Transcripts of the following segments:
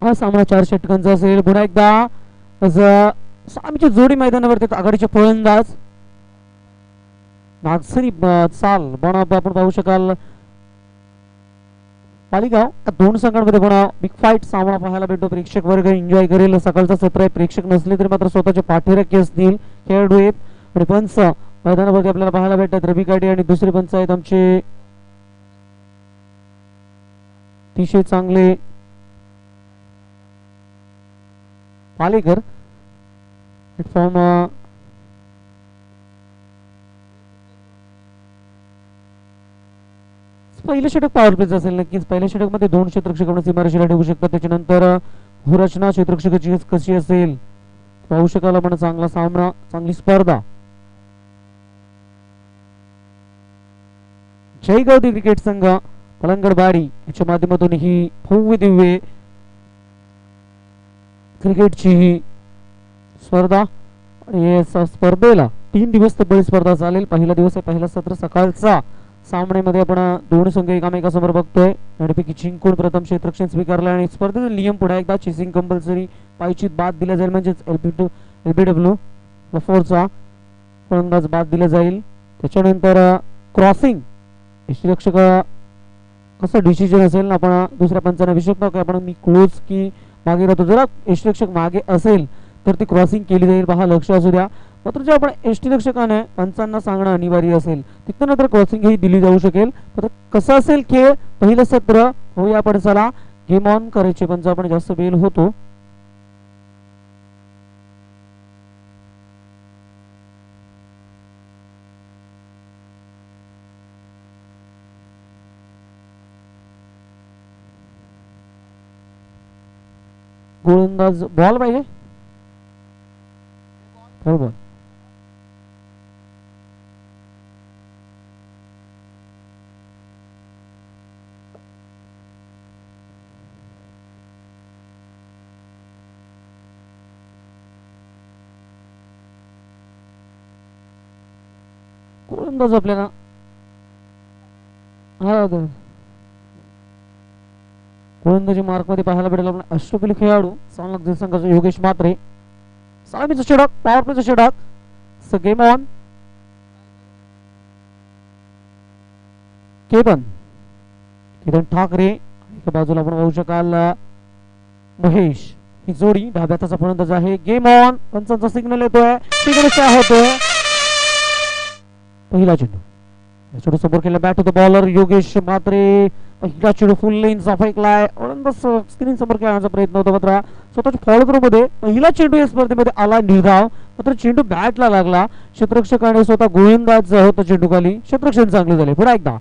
हा सामना 4 षटकांचा असेल. पुन्हा एकदा सामीची जोडी मैदानावरती आघाडीचे फलंदाज नागझरी चाल पण आपण पाहू शकाल पालिगाव दोन संघांमध्ये पण बिग फाईट सामना पाहायला भेटतो. प्रेक्षक वर्ग एन्जॉय करेल. सकाळचा सत्र आहे. प्रेक्षक नसले तरी मात्र स्वतःचे पाठीराखे असतील खेळाडू आहेत. आणि पंच मैदानावरती आपल्याला पाहायला भेटतात रवी काटे आणि दुसरे पंच आहेत आमचे अतिशय चांगले पालेकर. प्लॅटफॉर्म पहिलं षटक पॉवर प्लेच असेल नक्कीच. पहिल्या षटक मध्ये 2 क्षेत्ररक्षक आपण सीमारेषेला ठेवू शकतात. त्याच्यानंतर रचना क्षेत्ररक्षकाची कशी असेल पाहू शकाल आपण. चांगला सामना, चांगली स्पर्धा. जयगौदी क्रिकेट संघ पलंगडबाडी याच्या माध्यमातून ही भव्य दिव्य क्रिकेटची ही स्पर्धा. आणि या स्पर्धेला 3 दिवस तब्बल स्पर्धा चालेल. पहिला दिवस आहे पहिला सत्र सकाळचा. सामन्यामध्ये आपण 2 संघ एकामेकासमोर बघतोय. त्यापैकी जिंकून प्रथम क्षेत्ररक्षण स्वीकारले. आणि स्पर्धेचा नियम पुन्हा एकदा चेसिंग कंपल्सरी, पायचीत बाद दिला जाईल म्हणजेच LBW फोरचा फलंदाज बाद दिला जाईल. त्याच्यानंतर क्रॉसिंग यष्टीरक्षक कसं डिसिजन असेल ना आपण दुसऱ्या पंचांना विचारतो की आपण मी क्लोज की मागे राहतो. जर यष्टीरक्षक मागे असेल तर ती क्रॉसिंग केली जाईल. पहा लक्ष असू द्या. मात्र जे आपण यष्टीरक्षकाने पंचांना सांगणं अनिवार्य असेल तिथं नंतर क्रॉसिंग ही दिली जाऊ शकेल. तर कसं असेल खेळ पहिलं सत्र होऊया आपण. चला गेम ऑन करायचे पंच आपण जास्त बेल होतो. गोलंदाज बॉल पाहिजे. बरोबर गोलंदाज आपल्याला गोलंदाजी मार्क मध्ये पाहायला भेटेल आपण अष्टपैलू खेळाडू सांगली संघाचा योगेश म्हात्रे. सामीचा षटक, पॉवर प्लेचा षटक. Game on. केतन ठाकरे एका बाजूला आपण पाहू शकाल महेश. ही जोडी डाव्याचा फलंदाज आहे. Game on. पंचांचा सिग्नल येतोय. सिग्नल होतोय. पहिला चेंडू चेंडू समोर केला. बॅट होतो बॉलर योगेश म्हात्रे. पहिला चेंडू फुल लेनचा फेकलाय. स्क्रीन समोर खेळण्याचा प्रयत्न होता मात्र स्वतःच्या फॉलो थ्रू मध्ये पहिला चेंडू या स्पर्धेमध्ये आला निर्धाव. मात्र चेंडू बॅटला लागला. क्षेत्ररक्षकाने स्वतः गोलंदाज होता चेंडू खाली. क्षेत्ररक्षण चांगले झाले. पुन्हा एकदा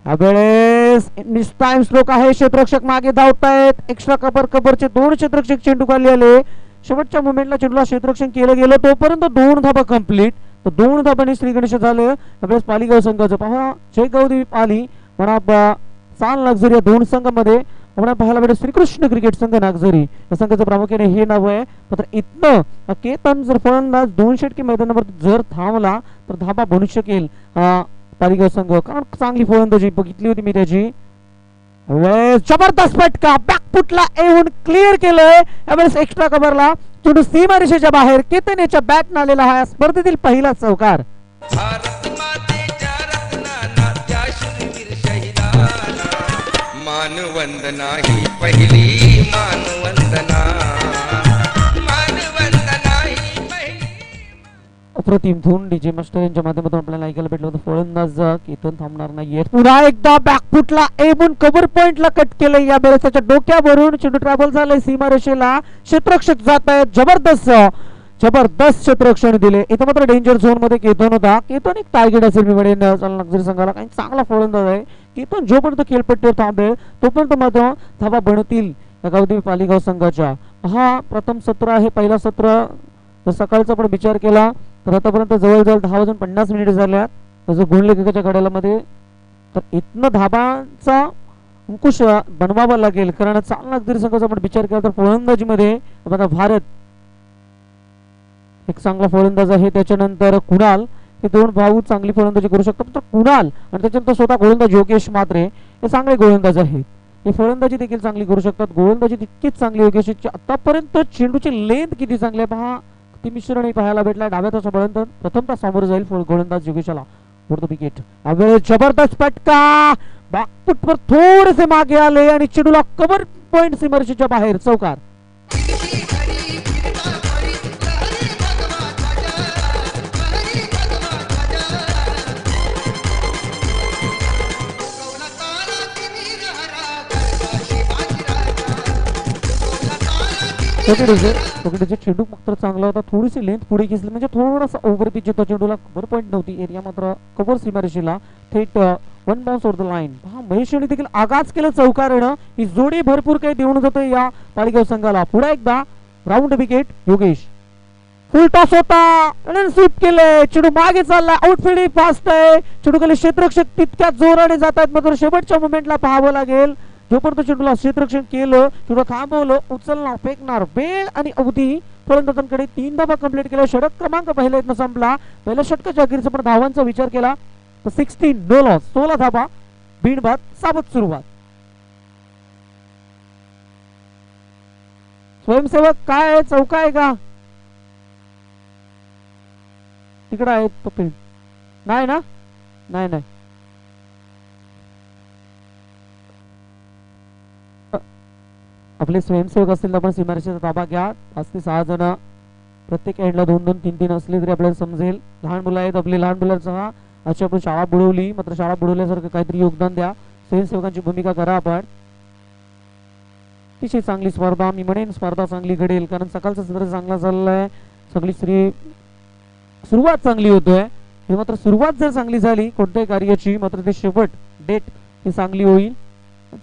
यावेळेस निस्ताइम स्ट्रोक आहे. क्षेत्ररक्षक मागे धावतायत. एक्स्ट्रा कव्हरचे 2 क्षेत्ररक्षक चेंडू खाली आले. शेवटच्या मोमेंटला चेंडूला क्षेत्ररक्षण केलं गेलं तोपर्यंत 2 धाबा कंप्लीट. तर 2 धाबांनी श्रीगणेश झाले. यावेळेस पालिगाव संघाचं पहा जयगौदी पाली म्हणा चाल नागझरी या 2 संघांमध्ये आपण पाहायला भेटेल श्रीकृष्ण क्रिकेट संघ नागझरी या संघाचं प्रामुख्याने हे नाव आहे. मात्र इथनं केतन जर फलंदाज 2 षटके मैदानावर जर थांबला तर धाबा बनू शकेल पालिगाव संघ. कारण चांगली फलंदाजी बघितली होती मी त्याची. जबरदस्त फटका बॅकफुटला येऊन क्लिअर केलंय. यावेळेस एक्स्ट्रा कव्हरला चेंडू सीमारेषेच्या बाहेर. केतन याच्या बॅट आलेला हा स्पर्धेतील पहिला चौकार. मानवंदना ही पहिली मानवंदना. अप्रतिम धून डीजे मास्टर यांच्या माध्यमातून आपल्याला ऐकायला भेटलं होतं. फलंदाज केतन थांबणार नाहीये. पुन्हा एकदा बॅकफुटला एमून कव्हर पॉइंटला कट केलंय. या वेळेस त्याच्या डोक्यावरून चेंडू ट्रॅव्हल झालंय सीमारेषेला. क्षेत्ररक्षक जात आहेत. जबरदस्त क्षेत्ररक्षण दिले. इथं मात्र डेंजर झोन मध्ये केतन होता. केतन एक टार्गेट असेल मी म्हणेन नागझरी संघाला. काही चांगला फलंदाज आहे केतन. जोपर्यंत खेळपट्टीवर थांबेल तोपर्यंत मात्र धाबा बनतील गावदेवी पालिगाव संघाच्या. हा प्रथम सत्र आहे. पहिला सत्र सकाळचा पण विचार केला तर आतापर्यंत जवळजवळ 10 वाजून 50 मिनिट झाल्या तसं गुणलेखकाच्या घड्याला मध्ये. तर इथनं धाबांचा अंकुश बनवावा लागेल. कारण चाल नागझरी संघाचा आपण विचार केला तर फलंदाजी मध्ये भारत एक चांगला फलंदाज आहे. त्याच्यानंतर कुणाल हे 2 भाऊ चांगली फलंदाजी करू शकतात. तर कुणाल आणि त्याच्यानंतर स्वतः गोलंदाज योगेश म्हात्रे हे चांगले गोलंदाज आहेत. हे फलंदाजी देखील चांगली करू शकतात, गोलंदाजी तितकीच चांगली योगेशची. आतापर्यंत चेंडूची लेंथ किती चांगली आहे पहा, ती मिश्रणही पाहायला भेटलाय. डाव्या तासापर्यंत प्रथमतः समोर जाईल गोलंदाज योगेशाला. विकेट जबरदस्त फटका, बॅकफुटवर थोडेसे मागे आले आणि चेंडूला कव्हर पॉइंट सीमारेषेच्या बाहेर चौकार. चेंडू मात्र चांगला होता, थोडीशी लेंथ पुढे घेतली म्हणजे थोडासा ओव्हर पिच होता, चेंडूला कव्हर पॉइंट नव्हती. एरिया मात्र कव्हर सीमारेषेला थेट one bounce over the line. Mahesh देखील आगाज केलं चौकारेनं. ही जोडी भरपूर काही देऊन जाते या पालिगाव संघाला. पुढे एकदा राऊंड विकेट योगेश. फुल टॉस होता, स्वीप केले, चेंडू मागे चालला, आउटफील्ड फास्ट आहे, चेंडू खाली क्षेत्ररक्षक तितक्या जोराने जात आहेत. मात्र शेवटच्या मोमेंटला पाहावं लागेल. जोपर्यंत चेंडूला क्षेत्ररक्षण केलं, चेंडू थांबवलं, उचलणार, फेकणार, वेळ आणि अवधी फलंदाजांकडे 3 धावा कंप्लीट केल्या. षटक क्रमांक पहिल्या इथनं संपला. पहिल्या षटकाच्या अखेरचा पण धावांचा विचार केला तर 16 नो लॉस, 16 धावा, बिनबाद, सावध सुरुवात. स्वयंसेवक काय आहे, चौका आहे का तिकडे आहेत तो फील्ड? नाही ना, नाही नाही. आपले स्वयंसेवक असतील तर आपण सीमारेषेचा ताबा घ्या. 5 ते 6 जण प्रत्येक एंडला 2-2, 3-3 असले तरी आपल्याला समजेल. लहान मुलं आहेत आपली, लहान मुलांचा अशी आपण शाळा बुडवली, मात्र शाळा बुडवल्यासारखं काहीतरी योगदान द्या. स्वयंसेवकांची भूमिका करा आपण. अतिशय चांगली स्पर्धा, मी म्हणेन स्पर्धा चांगली घडेल कारण सकाळचा सत्र चांगला चाललाय. सगळी सुरुवात चांगली होतोय. हे मात्र सुरुवात जर चांगली झाली कोणत्याही कार्याची, मात्र ते शेवट डेट ही चांगली होईल,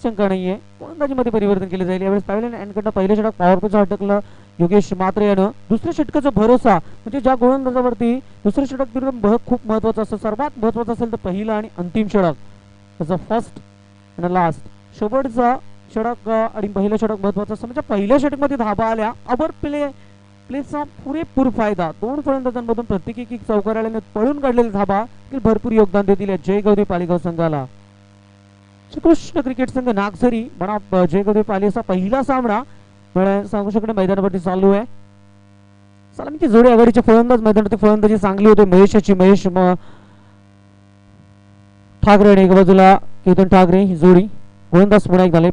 शंका नाहीये. गोलंदाजीमध्ये परिवर्तन केले जाईल. यावेळेस पाहिलं पहिल्या षटक पॉवर प्लेचं अटकलं योगेश म्हात्रे यानं. दुसऱ्या षटकाचा भरोसा म्हणजे ज्या गोलंदाजावरती दुसरं षटक खूप महत्वाचं असतं. सर्वात महत्वाचं असेल तर पहिलं आणि अंतिम षटक, त्याचा फर्स्ट आणि लास्ट. शेवटचा षटक आणि पहिलं षटक महत्वाचं असतं. म्हणजे पहिल्या षटकमध्ये धाबा आल्या, अबर प्लेचा पुरेपूर फायदा. 2 फलंदाजांमधून प्रत्येकी एक चौकार आल्याने पळून काढलेले धाबा भरपूर योगदान देतील जयगौरी पालिगाव संघाला. श्रीकृष्ण क्रिकेट संघ नागझरी म्हणा जयगौरी पालिकेचा पहिला सामना सांगू शकणे मैदानावरती चालू आहे. सलामीची जोडी आघाडीचे फलंदाज मैदानावरती फलंदाजी चांगली होते. महेश ठाकरे आणि एका बाजूला केतन ठाकरे ही जोडी. गोलंदाज पुन्हा एक झाले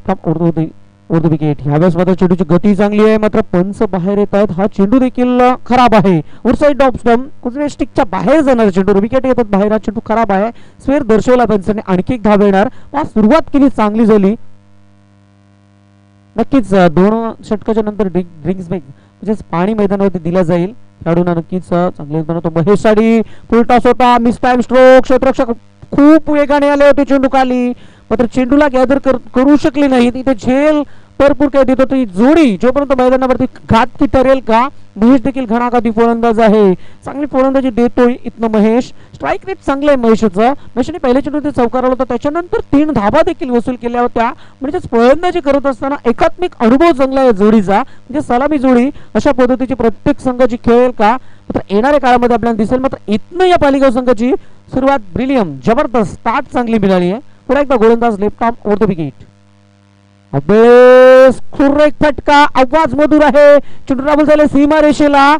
उर्दू विकेट. ह्यावेळेस मात्र चेंडूची गती चांगली आहे, मात्र पंच बाहेर येत आहेत. हा चेंडू देखील खराब आहे. आउटसाइड ऑफ स्टंप उजव्या स्टिकच्या बाहेर जाणार चेंडू, विकेट येतात बाहेर. हा चेंडू खराब आहे. स्वेर दर्शवला पंचाने. आणखी एक धाव येणार. सुरुवात केली चांगली झाली. नक्कीच 2 षटकाच्या नंतर ड्रिंक्स ब्रेक म्हणजे पाणी मैदानावरती दिला जाईल. खेळाडूंना नक्कीच चांगले योगदान होतं. महेश साठी फुल टॉस होता, मिस टाइम स्ट्रोक. क्षेत्ररक्षक खूप वेगाने आले होते चेंडू खाली, मात्र चेंडूला गॅदर करू शकले नाही. इथे झेल भरपूर काय देत होती जोडी. जोपर्यंत मैदानावरती घातकी ठरेल का. महेश देखील घणाघाती फलंदाज आहे, चांगली फलंदाजी देतोय इथनं महेश. स्ट्राईक रेट चांगलं आहे महेशचं. महेशने पहिल्या चेंडूत चौकार होता, त्याच्यानंतर 3 धाबा देखील वसूल केल्या होत्या. म्हणजे फलंदाजी करत असताना एकात्मिक अनुभव चांगला आहे जोडीचा. म्हणजे सलामी जोडी अशा पद्धतीची प्रत्येक संघाची खेळेल का मात्र येणाऱ्या काळामध्ये आपल्याला दिसेल. मात्र इथनं या पालिगाव संघाची सुरुवात ब्रिलियम जबरदस्त स्टार्ट चांगली मिळाली आहे. पुन्हा एकदा गोलंदाज left arm over the wicket. एक फटका, आवाज मधुर आहे. चेंडू डाबल झाले सीमारेषेला.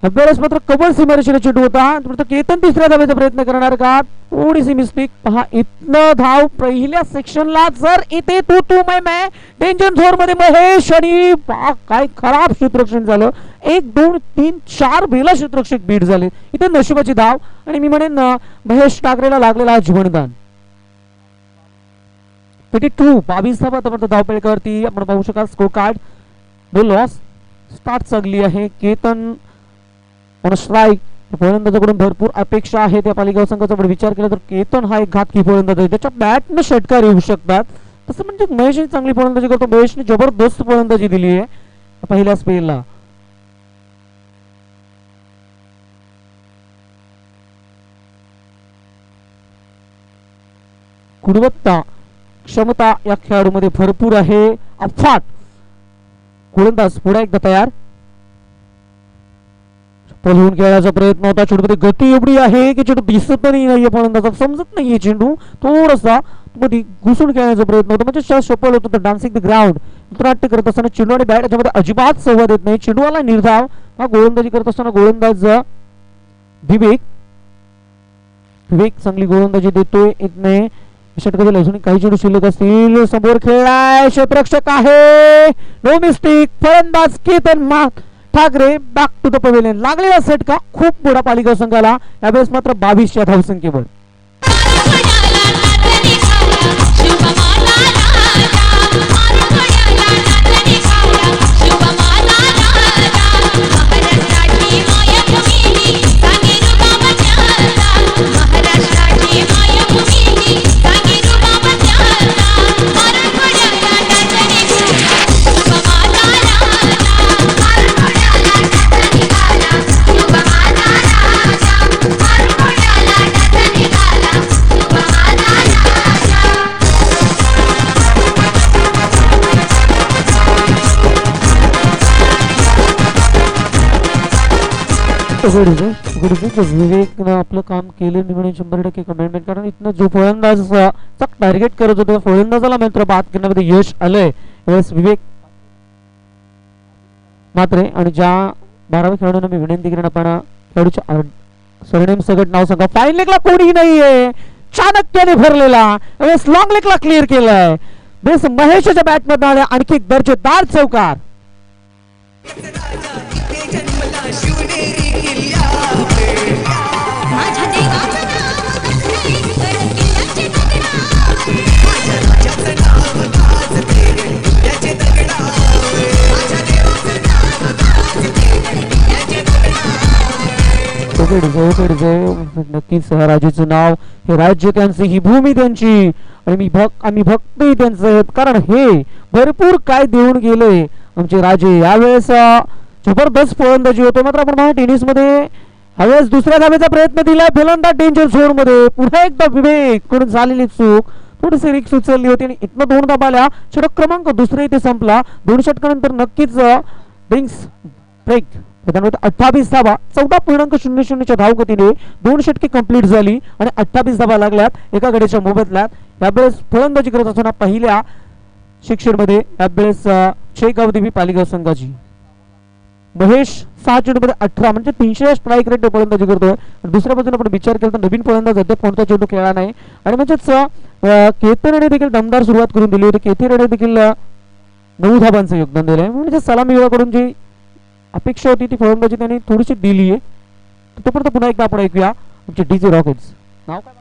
अभ्यास मात्र कबल सीमारेषेला चेंडू होता. केतन तिसऱ्या धावेचा प्रयत्न करणार का. थोडीशी मिस्टेक पहा. इथनं धाव पहिल्या सेक्शनला जर इथे तू मैं डेंजर झोन मध्ये महेश आणि काय खराब क्षेत्ररक्षण झालं. 1 2 3 4 बेला क्षेत्ररक्षक बीट झाले. इथे नशिबाची धाव आणि मी म्हणेन महेश ठाकरेला लागलेला जीवनदान. 22 धावा धावपळीवरती आपण पाहू शकाल. Scorecard no loss. Start चांगली आहे. Ketan on strike. फलंदाजाकडून भरपूर अपेक्षा आहे त्या पालिगाव संघाचा. पण विचार केला तर केतन हा एक घातकी फलंदाज आहे, त्याच्या बॅटने षटकार येऊ शकतात. तसं म्हणजे महेशने चांगली फलंदाजी करतो. महेशने जबरदस्त फलंदाजी दिली आहे पहिल्या स्पेलला. गुणवत्ता क्षमता या खेळाडूमध्ये भरपूर आहे. अफाट. गोलंदाज पुढे एकदा तयार. पळून खेळायचा प्रयत्न होता. चेंडूमध्ये गती एवढी आहे की चेंडू दिसत नाहीये फलंदाजाला, समजत नाहीये चेंडू. थोडासा आतमध्ये घुसून खेळण्याचा प्रयत्न होतो, म्हणजे शॉट सफल होतो. डान्सिंग द ग्राउंड नृत्यनाट्य करत असताना चेंडू आणि बॅट याच्यामध्ये अजिबात संवाद येत नाही. चेंडूवाला निर्धाव हा गोलंदाजी करत असताना गोलंदाज विवेक विवेक चांगली गोलंदाजी देतोय. येत नाही षटकातील अजून काही चेंडू शिल्लक असतील. समोर खेळलाय क्षेत्ररक्षक आहे, नो मिस्टेक. फलंदाज Ketan Thackeray back to the pavilion. लागलेला षटका खूप मोठा पालिका संघाला, यावेळेस मात्र 22 धावसंख्येवर. विवेकनं आपलं काम केलं मी म्हणून 100% कमेंटमेंट. कारण इथनं जो फलंदाज टार्गेट करत होता फलंदाजाला मात्र बाद करण्यामध्ये यश आलंय. यावेळेस विवेक मात्र आणि ज्या 12व्या खेळाडूंना मी विनंती करेन आपण खेळाडूच्या सरनेम सगट नाव सांगा. फाईन लेगला कोणीही नाहीये, चाणक्याने भरलेला यावेळेस लॉंग लेगला क्लिअर केलाय. बेस महेशच्या बॅटमध्ये आले आणखी एक दर्जेदार चौकार. नक्कीच राजाचं नाव, हे राज्य त्यांचं, ही भूमी त्यांची, आणि आम्ही भक्तही त्यांचं आहेत. कारण हे भरपूर काय देऊन गेले आमचे राजे. यावेळेस जबरदस्त फलंदाजी होते. मात्र आपण पहा टेनिस मध्ये यावेळेस दुसऱ्या धावेचा प्रयत्न दिला. फलंदाज डेंजर झोन मध्ये. पुन्हा एकदा विवेक कडून झालेली चूक, थोडीशी रिक्स उचलली होती आणि इथनं 2 धाबा आल्या. षटक क्रमांक दुसरा इथे संपला. 2 षटकानंतर नक्कीच ड्रिंक्स ब्रेक 28 धाबा 14.00 धावगतीने 2 षटके कंप्लीट झाली आणि 28 धाबा लागल्यात एका गड्याच्या मोबदल्यात. यावेळेस फलंदाजी करत असताना पहिल्या शिक्षणमध्ये यावेळेस शेगावदेवी पालिका संघाची महेश 6 चेंडूमध्ये 18 म्हणजे 300 स्ट्राईक रेट फलंदाजी करतोय. दुसऱ्या बाजूने आपण विचार केला तर नवीन फलंदाज अद्याप कोणता चेंडू खेळला नाही आणि म्हणजेच केतनने देखील दमदार सुरुवात करून दिली होती. केतनने देखील 9 धाबांचं योगदान दिलंय. म्हणजे सलामी विभागाकडून जी अपेक्षा होती ती फलंदाजी त्यांनी थोडीशी दिली आहे. तोपर्यंत पुन्हा एकदा आपण ऐकूया आमचे डीजे रॉकेट्स नाव काय.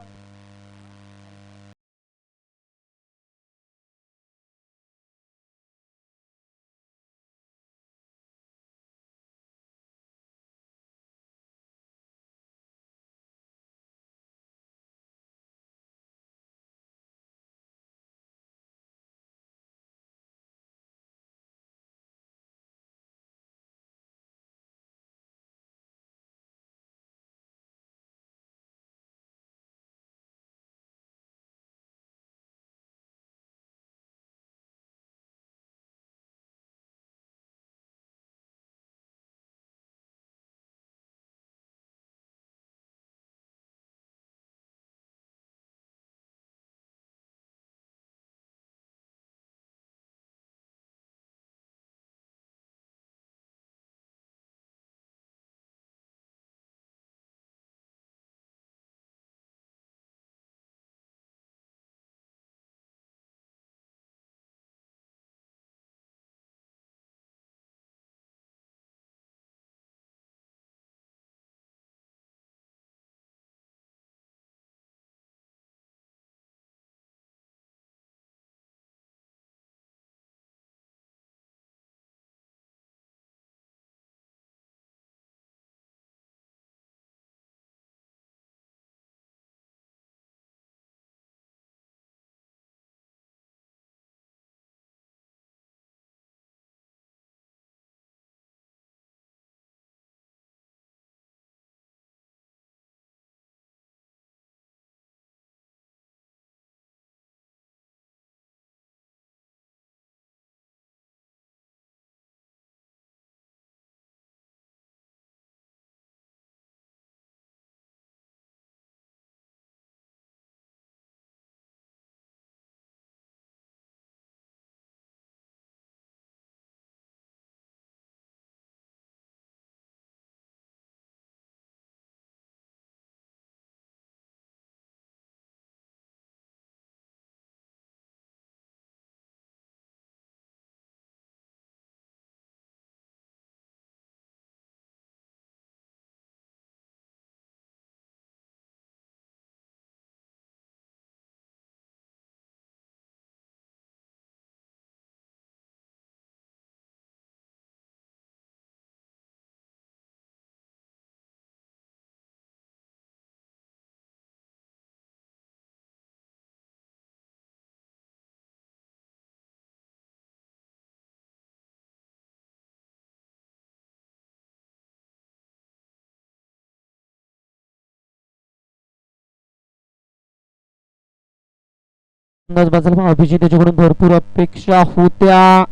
बाजूला अभिजित त्याच्याकडून भरपूर अपेक्षा होत्या,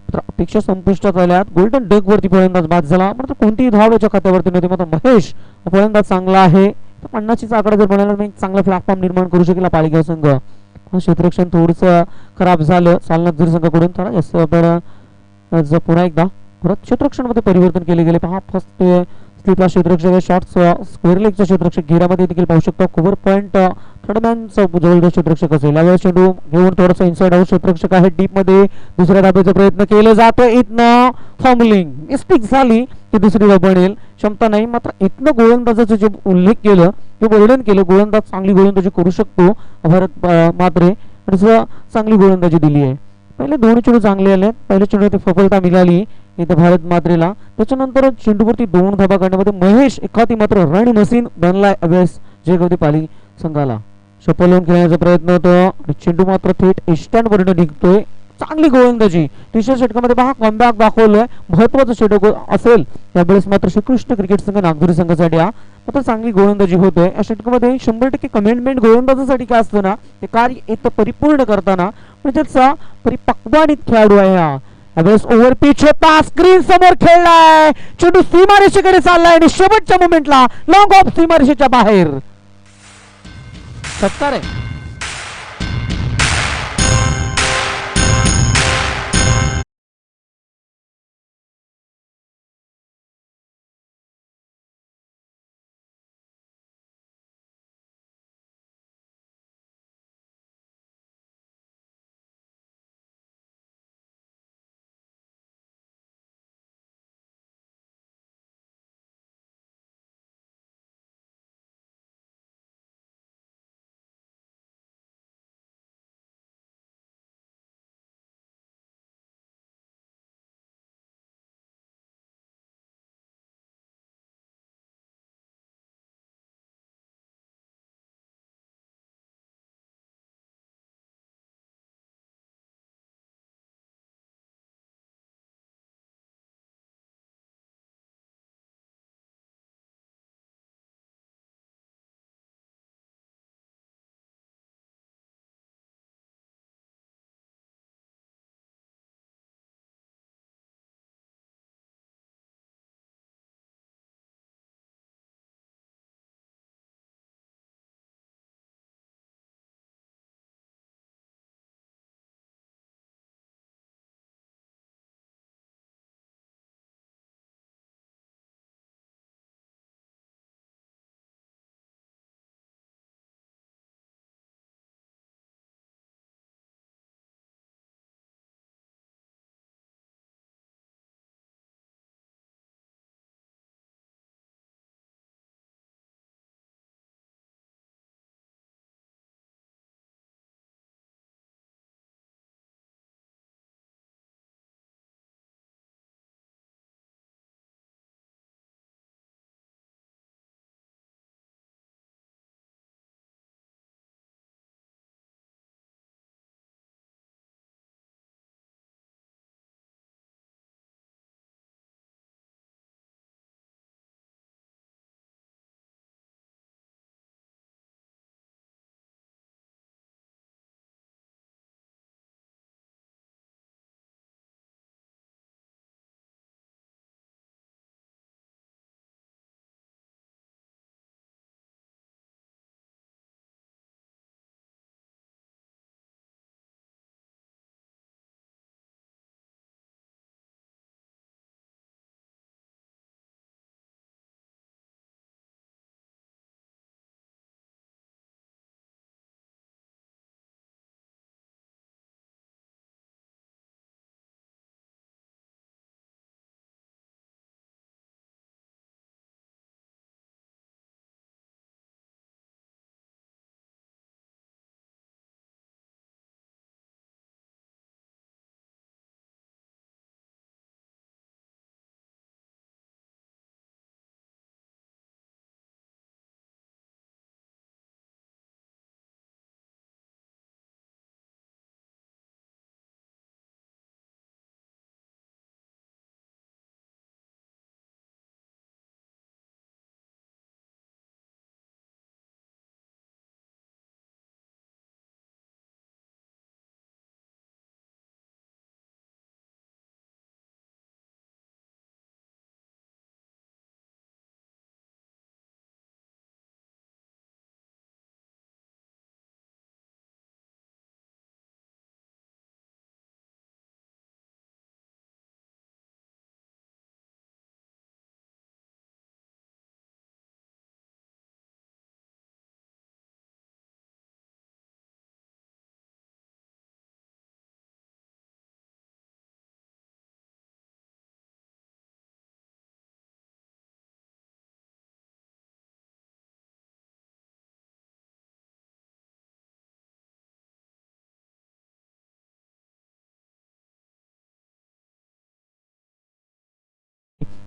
तर अपेक्षा संपुष्टात आल्यात. गोल्डन डक वरती फलंदाज बाद झाला, मात्र कोणतीही धाव याच्या खात्यावरती नव्हती. मात्र महेश फलंदाज चांगला आहे, तर 50चा आकडा जर बनायला एक चांगला प्लॅटफॉर्म निर्माण करू शकेल पालिका संघ. क्षेत्ररक्षण थोडंसं खराब झालं सालनाथ जर संघाकडून, तर जास्त आपण पुन्हा एकदा परत क्षेत्ररक्षण मध्ये परिवर्तन केले गेले. पहा फर्स्ट स्लिपला क्षेत्ररक्षक शॉर्ट स्क्वेअर लेगचा क्षेत्ररक्षक घेरामध्ये देखील पाहू शकतो. कव्हर पॉईंट थर्डमॅनचा जवळचा क्षेत्ररक्षक असेल. यावेळेस चेंडू घेऊन थोडासा इनसाइड आउट क्षेत्ररक्षक आहे डीप मध्ये. दुसऱ्या धाब्याचा प्रयत्न केला जातो, इथनं फॉर्मलिंग मिस्टेक झाली ती दुसरी धाव बनेल, क्षमता नाही. मात्र इथनं गोलंदाजाचं जे उल्लेख केलं ते वर्णन केलं, गोलंदाज चांगली गोलंदाजी करू शकतो भारत मात्रे, आणि चांगली गोलंदाजी दिली आहे. पहिले दोन चेंडू चांगले आले, पहिले चेंडू सफलता मिळाली इथं भारत मात्रेला. त्याच्यानंतर चेंडूवरती 2 धाबा काढण्यामध्ये महेश एखादी मात्र रन मशीन बनलाय अभ्यास जयगवती पाली संघाला. सफल होऊन खेळण्याचा प्रयत्न होतो आणि चेंडू मात्र थेट एस्टँड वरून निघतोय. चांगली गोलंदाजी तिसऱ्या षटकामध्ये पहा कमबॅक दाखवलोय, महत्वाचं षटक असेल त्यावेळेस. मात्र श्रीकृष्ण क्रिकेट संघ नागपुरी संघासाठी हा मात्र चांगली गोलंदाजी होतोय. या षटकामध्ये 100% कमिटमेंट गोलंदाजासाठी काय असतं ना, ते कार्य इथं परिपूर्ण करताना म्हणजे त्याचा परिपक्वानीत खेळाडू आहे हा. यावेळेस ओव्हर पिच होता, स्क्रीन समोर खेळलाय, चेंडू सीमारेषेकडे चाललाय आणि शेवटच्या मोमेंटला लॉंग ऑफ सीमारेषेच्या बाहेर. षटकार आहे.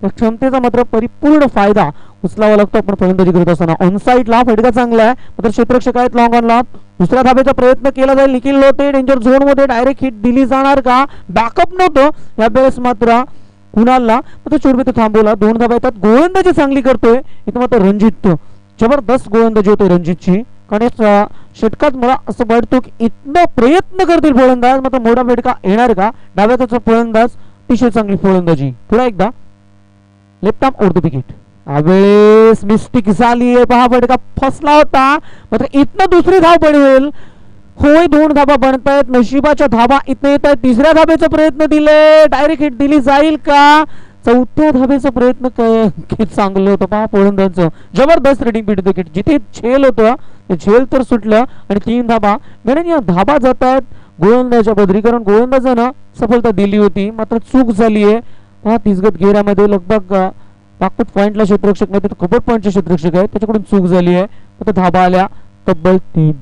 त्या क्षमतेचा मात्र परिपूर्ण फायदा उचलावा लागतो आपण फलंदाजी करत असताना. ऑन साईडला फटका चांगला आहे, मात्र क्षेत्ररक्षक आहेत लॉंग ऑनला. दुसऱ्या धाब्याचा प्रयत्न केला जाईल. निखिल लोटे डेंजर झोन मध्ये डायरेक्ट हिट दिली जाणार का? बॅकअप नव्हतं या वेळेस मात्र कुणालला, मात्र चोरबी थांबवला. 2 धाबा येतात. गोलंदाजी चांगली करतोय इथं मात्र रणजित. जबरदस्त गोलंदाजी होते रणजितची. कारण षटकात मला असं वाटतं की इतका प्रयत्न करतील फलंदाज, मात्र मोठा फटका येणार का? डाव्याचा फलंदाज अतिशय चांगली फलंदाजी. पुन्हा एकदा left arm over the wicket. यावेळेस मिस्टेक झाली आहे. पहा फटका फसला होता, मात्र इथनं दुसरी धाव बनवेल. होय 2 धाबा बनतायत. नशिबाच्या धाबा इथे येत आहेत. तिसऱ्या धाब्याचा प्रयत्न दिले, डायरेक्ट हिट दिली जाईल का? चौथ्या धाब्याचा प्रयत्न चांगलं होतं पहा फलंदाजाचं. जबरदस्त रेडिंग पीठ विकेट. जिथे झेल होतं ते झेल तर सुटलं आणि 3 धाबा. कारण या धाबा जात आहेत गोलंदाजा बदरी, कारण गोलंदाजानं सफलता दिली होती मात्र चूक झाली आहे. पहा तिसगत घेऱ्यामध्ये लगभग पाकपूट पॉइंटला क्षेत्ररक्षक नाही तर कबड पॉइंटचे क्षेत्ररक्षक आहे, त्याच्याकडून चूक झाली आहे. आता धाबा आल्या तब्बल 3.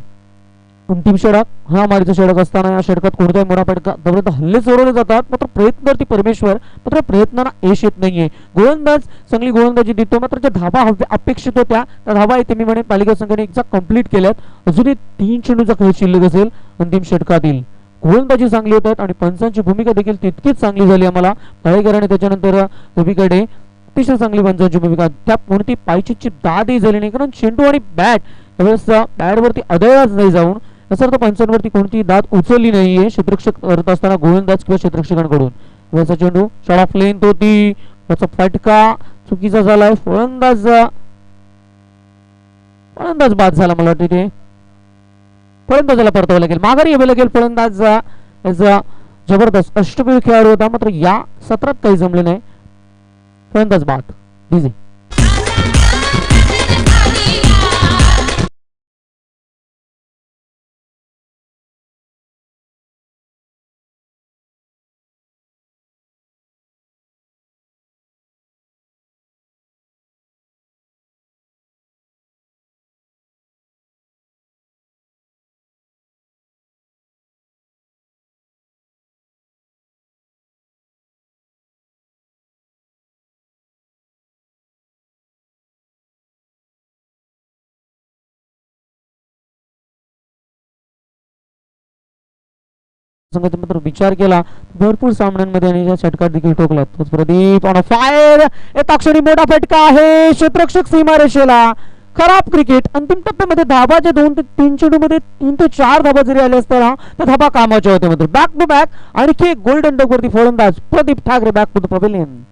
अंतिम षटक हा मारीचा षटक असताना या षटकात कोणत्याही मोठा फटका जबरदस्त हल्ले चोरवले जातात, मात्र प्रयत्नार्थी परमेश्वर, मात्र प्रयत्नांना यश येत नाहीये. गोलंदाज चांगली गोलंदाजी देतो, मात्र ज्या धाबा अपेक्षित होत्या त्या धाबा इथे मी म्हणेन पालिका संघाने एकदा कंप्लीट केल्यात. अजूनही 3 चेंडूचा खेळ शिल्लक असेल अंतिम षटकातील. गोलंदाजी चांगली होतात आणि पंचांची भूमिका देखील तितकीच चांगली झाली आम्हाला. पाळेकर आणि त्याच्यानंतर रवीकडे अतिशय चांगली पंचांची भूमिका. त्या कोणती पायचीची दादही झाली नाही, कारण चेंडू आणि बॅट त्यावेळेस बॅटवरती आदळलाच नाही जाऊन, याचा अर्थ पंचांवरती कोणती दाद उचलली नाहीये क्षेत्ररक्षक करत असताना गोलंदाज किंवा क्षेत्ररक्षकांकडून. वरचा चेंडू शॉट ऑफ लेंथ होती, त्याचा फटका चुकीचा झालाय. फलंदाज बाद झाला मला वाटते. ते फलंदाजाला परतावं लागेल, माघारी यावं लागेल. फलंदाज जबरदस्त अष्टपैलू खेळाडू होता, मात्र या सत्रात काही जमले नाही. फलंदाज बाद. डीजे संघाचा मात्र विचार केला भरपूर सामन्यांमध्ये आणि या षटकात देखील ठोकला. तोच प्रदीप ऑन फायर. येता क्षणी मोठा फटका आहे क्षेत्ररक्षक सीमारेषेला. खराब क्रिकेट. अंतिम टप्प्यामध्ये धाबाच्या 2 ते 3 चेंडू मध्ये 3 ते 4 धाबा जरी आले असताना तर धाबा कामाचे होते. मात्र बॅक टू बॅक आणखी एक गोल्डन डक वरती फलंदाज Pradeep Thackeray back to the pavilion.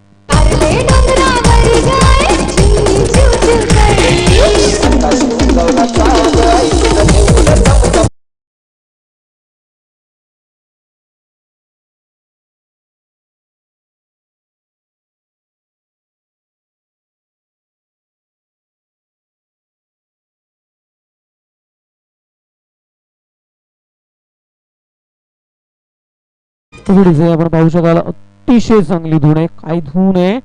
आपण पाहू शकाल अतिशय चांगली धून आहे. काय धून आहे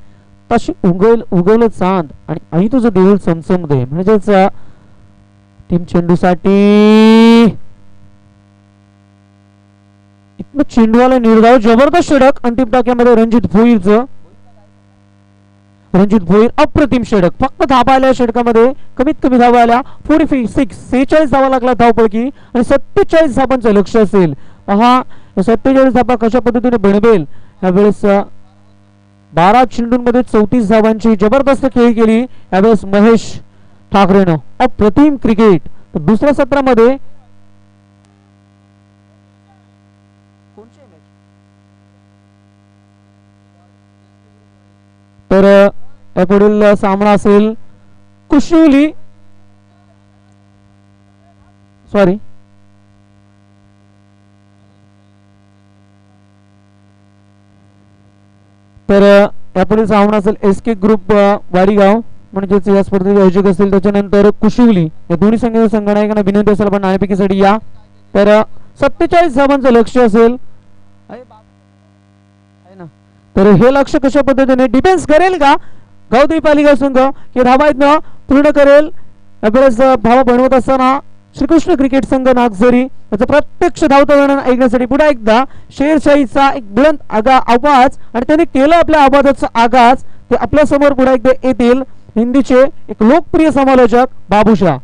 तशी उगवलं चांद आणि आई तुझं देऊळ चमचमते. म्हणजेच टीम चेंडूसाठी इतकं चेंडूवाला निर्धाव जबरदस्त षटक अंतिम टाक्यामध्ये रणजित भोईर अप्रतिम षटक. फक्त धाबा आल्या षटकामध्ये कमीत कमी धाबा आल्या 46 धावा लागला धावपळकी आणि 47 धाबांचं लक्ष असेल. पहा 47 धाबा कशा पद्धतीने बनवेल. यावेळेस 12 चेंडूंमध्ये 34 धावांची जबरदस्त खेळी केली यावेळेस महेश ठाकरेनं. अप्रतिम क्रिकेट. तर दुसऱ्या सत्रामध्ये तर पुढील सामना असेल कुशिवली तर यापुढील सामना असेल एसके ग्रुप वाडीगाव म्हणजेच या स्पर्धेचे आयोजक असतील. त्याच्यानंतर कुशिवली या दोन्ही संघनायकांना विनंती असेल आपण नाणेफेकीसाठी या. तर 47 धावांचं लक्ष असेल. तर हे लक्ष कशा पद्धतीने डिफेन्स करेल का गावदेवी पालिका संघ की धाबा पूर्ण करेल. यावेळेस धावा बनवत असताना श्रीकृष्ण क्रिकेट संघ नागझरी याचा प्रत्यक्ष धावता वर्णन ऐकण्यासाठी पुन्हा एकदा शेरशाहीचा एक बुलंद आवाज आणि त्याने केलं आपल्या आवाजाचा आगाज. ते आपल्या समोर पुन्हा एकदा येतील हिंदीचे एक लोकप्रिय समालोचक बाबूशाह.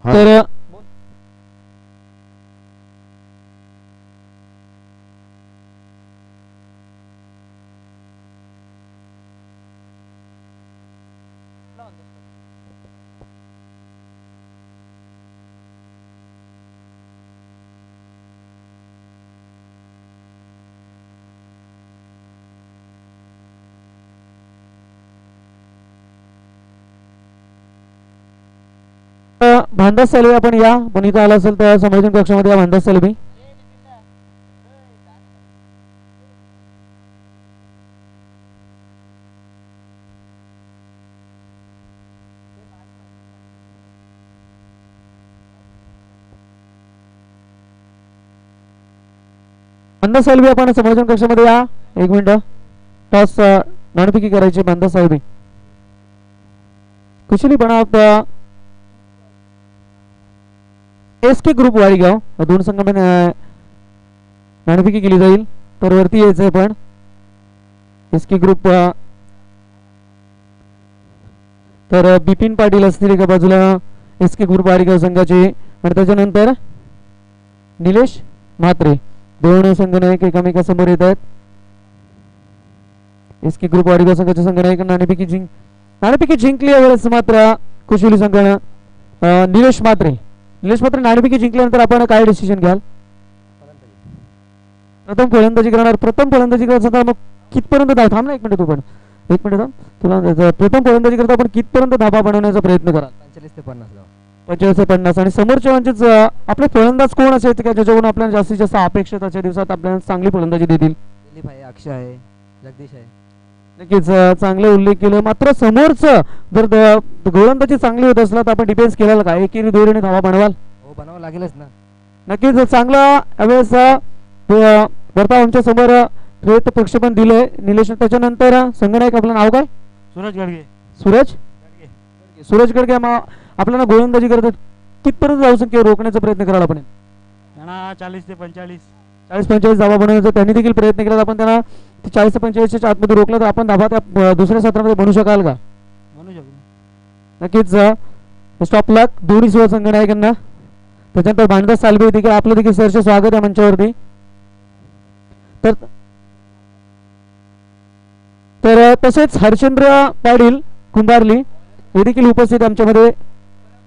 तर भांडास सालवी आपण या पण इथं आला असेल तर संभाषण कक्षामध्ये या भांडास सालवी. भांडास सालवी आपण संभाषण कक्षामध्ये या. एक मिनिट टॉस नाणेफेकी करायची. भांडास सालवी कुशली बनावत एसके ग्रुप वाडीगाव दोन संघामध्ये नाणेफेकी केली जाईल. तर वरती यायचंय पण एसके ग्रुप तर बिपिन पाटील असतील एका बाजूला एसके ग्रुप वाडीगाव संघाचे आणि त्याच्यानंतर निलेश म्हात्रे दोन संघनायक एकामेकासमोर येत आहेत. एसके ग्रुप वाडीगाव संघाचे संघनायक नाणेफेकी जिंकली यावेळेस मात्र कुशली संघानं निलेश म्हात्रे नाणेफेकी जिंकल्यानंतर आपण काय डिसिजन घ्याल? प्रथम फलंदाजी करणार. प्रथम फलंदाजी करत मग कितपर्यंत धाव थांब ना एक मिनिट तू पण एक मिनिट थांब तुला प्रथम फलंदाजी करता आपण कितपर्यंत धाबा बनवण्याचा प्रयत्न कराल? 45 ते 50 45 ते 50 आणि समोरच्या म्हणजेच आपले फलंदाज कोण असे का ज्याच्याकडून आपल्याला जास्तीत जास्त अपेक्षित आजच्या दिवसात आपल्याला चांगली फलंदाजी देतील? दिलीप आहे, अक्षय आहे, जगदीश आहे. नक्कीच चांगले उल्लेख केलं. मात्र समोरचं जर गोलंदाजी चांगली होत असला तर आपण डिफेन्स केलेला का एकेरी दोरीने धावा बनवाल? हो बनावं लागेलच ना. नक्कीच चांगला यावेळेस वरता आमच्या समोर थेट प्रक्षेपण दिलंय निलेश. त्याच्यानंतर संघनायक आपलं नाव काय? सूरज गडगे. सूरज गडगे आपल्याला गोलंदाजी करतात कितपर्यंत जाऊ शकते रोखण्याचा प्रयत्न करायला आपण? त्यांना 40 ते 45 40-45 धावा बनवण्याचा त्यांनी देखील प्रयत्न केला. आपण त्यांना 40 ते 45 च्या आतमध्ये रोखलं तर आपण धावा त्या दुसऱ्या सत्रामध्ये बनवू शकाल का? म्हणू शकतो. नक्कीच स्टॉप लक दोन्ही सुद्धा संघनायकांना. त्याच्यानंतर भांडदास सालवे देखील आपलं देखील सरचे स्वागत आहे मंचावरती. तर तसेच हरचंद्र पाटील कुंभारली हे देखील उपस्थित आमच्यामध्ये.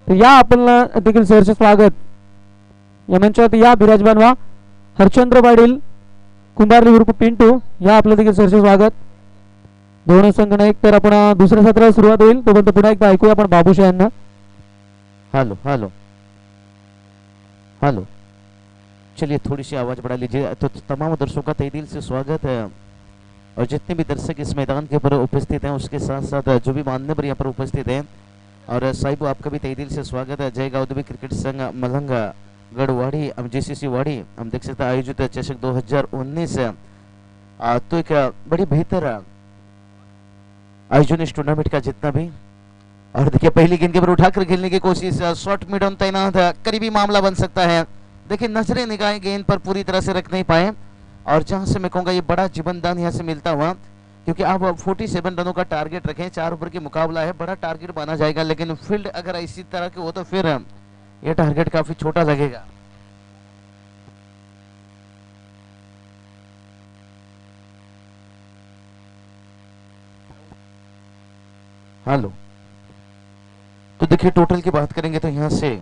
या आपण देखील सरचे स्वागत या मंचावरती या विराजमान व्हा. हरचंद्र पाटील कुंभारली उर्फ पिंटू या आपलं देखील सरचे स्वागत. दोन संघनायक. तर आपण दुसऱ्या सत्राला सुरुवात होईल तोपर्यंत पुन्हा एकदा ऐकूया आपण बाबूशाह यांना. हेलो हेलो हेलो चलिए थोड़ी सी आवाज़ बढ़ा लीजिए. तो तमाम दर्शकों का तहे दिल से स्वागत है और जितने भी दर्शक इस मैदान के ऊपर उपस्थित हैं उसके साथ साथ जो भी मान्यवर यहाँ पर उपस्थित हैं और साहिब आपका भी तहे दिल से स्वागत है. जय गाउदबी क्रिकेट संघ मलंगा गढ़वाड़ी हम JCC वाड़ी हम देख सकते हैं आयोजित चषक 2019 तो एक बड़ी बेहतर आयोजन इस टूर्नामेंट का जितना भी. और देखिए पहली गेंद के ऊपर उठाकर खेलने की कोशिश शॉर्ट मिडन तैनात करीबी मामला बन सकता है. देखिए नजरें निगाहें गेंद पर पूरी तरह से रख नहीं पाए और जहां से मैं कहूँगा ये बड़ा जीवनदान यहाँ से मिलता हुआ क्योंकि आप 47 रनों का टारगेट रखें. 4 ओवर की मुकाबला है बड़ा टारगेट माना जाएगा लेकिन फील्ड अगर इसी तरह के हो तो फिर ये टारगेट काफी छोटा लगेगा. हेलो तो देखिए टोटल की बात करेंगे तो यहां से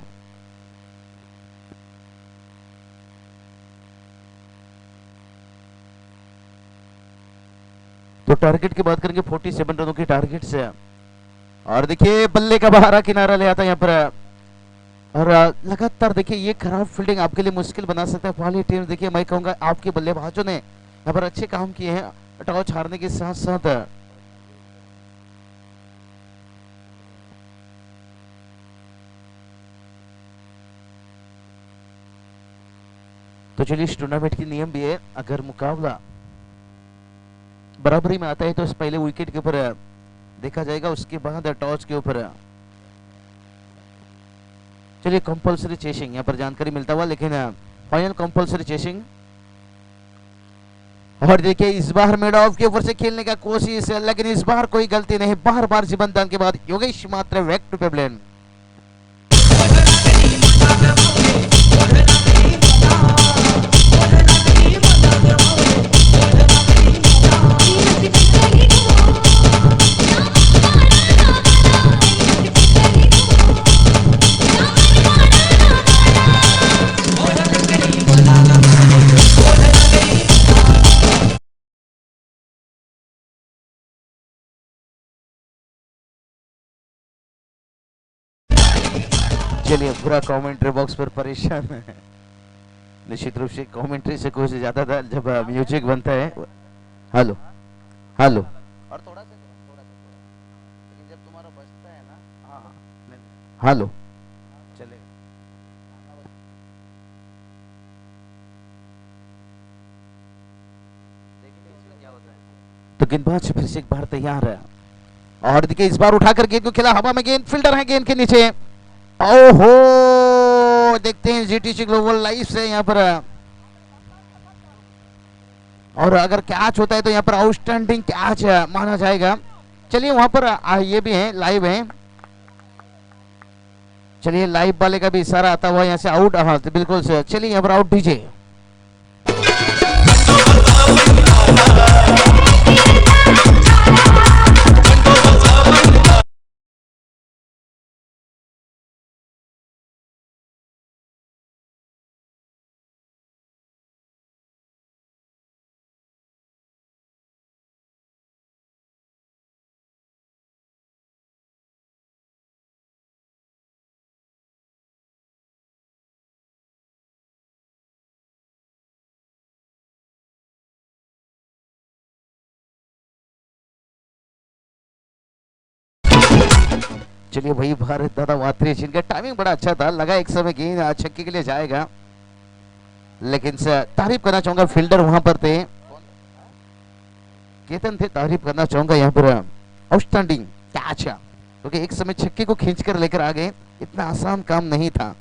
तो टारगेट की बात करेंगे 47 रनों की टारगेट से. और देखिए बल्ले का बहारा किनारा ले आता है यहाँ पर और लगातार देखिए ये खराब फील्डिंग आपके लिए मुश्किल बना सकता है. वाली टीम देखिए मैं कहूंगा आपके बल्लेबाजों ने यहाँ पर अच्छे काम किए हैं टॉस हारने के साथ साथ. तो चलिए इस टूर्नामेंट की नियम भी है अगर मुकाबला बराबरी में आता है तो पहले विकेट के ऊपर देखा जाएगा उसके बाद टॉस के ऊपर। चलिए कंपल्सरी चेसिंग यहाँ पर जानकारी मिलता हुआ, लेकिन फाइनल कंपल्सरी चेसिंग। और देखिए इस बार मिड ऑफ के ऊपर से खेलने का कोशिश है, लेकिन इस बार कोई गलती नहीं, बार बार जीवनदान के बाद योगेश मात्रे बैक टू पेबलेन। चलिए पूरा कमेंट्री बॉक्स पर परेशान है, निश्चित रूप से कमेंट्री से कुछ ज्यादा था जब म्यूजिक बनता है। हेलो हेलो, और थोड़ा सा लेकिन जब तुम्हारा बजता है ना, हाँ हेलो चले। तो गेंदबाज फिर से एक बार तैयार है, और देखिए इस बार उठाकर गेंद को खेला हवा में, गेंद फील्डर है गेंद के नीचे। ओहो, देखते हैं जीटीसी ग्लोबल लाइव से यहाँ पर, और अगर कैच होता है तो यहाँ पर आउटस्टैंडिंग कैच माना जाएगा। चलिए वहां पर ये भी है, लाइव है। चलिए लाइव वाले का भी इशारा आता हुआ यहाँ से आउट, हाँ बिल्कुल सर। चलिए यहाँ पर आउट दीजिए। चलिए वही भारत दादा वात्री, जिनका टाइमिंग बड़ा अच्छा था, लगा एक समय गेंद छक्के के लिए जाएगा, लेकिन तारीफ करना चाहूंगा फील्डर वहां पर थे, केतन थे, तारीफ करना चाहूंगा यहाँ पर, आउटस्टैंडिंग कैच, क्योंकि एक समय छक्के को खींचकर लेकर आ गए, इतना आसान काम नहीं था।